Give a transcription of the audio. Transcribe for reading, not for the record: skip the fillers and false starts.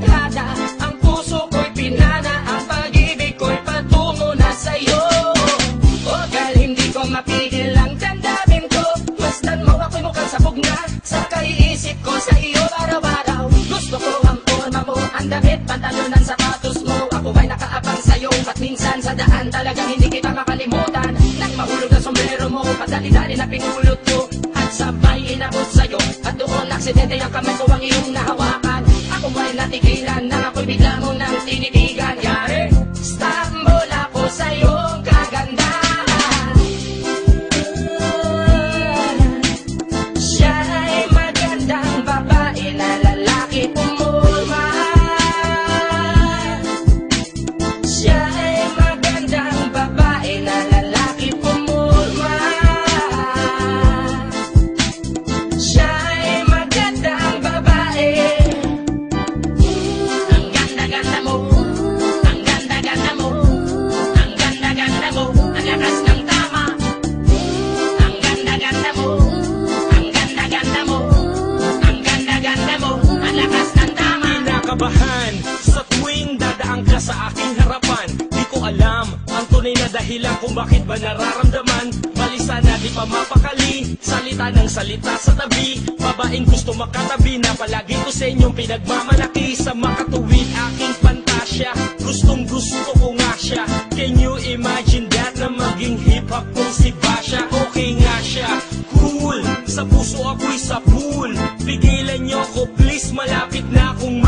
tadhana, ang puso ko'y pinana, ang pag-ibig ko'y patungo na sa'yo. O girl, hindi ko mapigil ang damdamin ko, masdan mo ako'y mukhang sabog na sa kaiisip ko sa iyo araw-araw. Gusto ko ang forma mo, ang damit, pantalon, ang sapatos mo. Ako ba'y nakaabang sa'yo, at minsan sa daan talagang hindi kita makalimutan. Nang mahulog na sombrero mo, padali-dali na pinulot ko, at sabay inabot sa'yo, at doon aksidente ang kamay ko ang iyong nahawakan. Ako ba'y natigilan, nang ako'y bigla mo nang tinitigan. Yari, stambol ako sa iyong kagandahan. Siya ay magandang babae na lalaki pumulma. Siya ay magandang babae na lalaki pumulma. Siya ay magandang babae. Ang ganda-ganda mo, ang ganda-ganda mo, ang ganda-ganda mo, ang lakas ng tama. Ang ganda-ganda mo, ang ganda-ganda mo, ang ganda-ganda mo, ang lakas ng tama. Kinakabahan sa tuwing dadaan ka sa aking harapan. Di ko alam ang tunay na dahilan kung bakit ba nararamdaman. Balisa na di pa mapakali, salita ng salita sa tabi. Babaeng gusto makatabi na palagi ko sa inyong pinagmamalaki. Sa makatuwid aking pantasya, gustong gusto ko nga siya. Can you imagine that na maging hip-hop kung si Basha? Okay nga siya, cool, sa puso ako'y sa pool. Pigilan niyo ko please, malapit na akong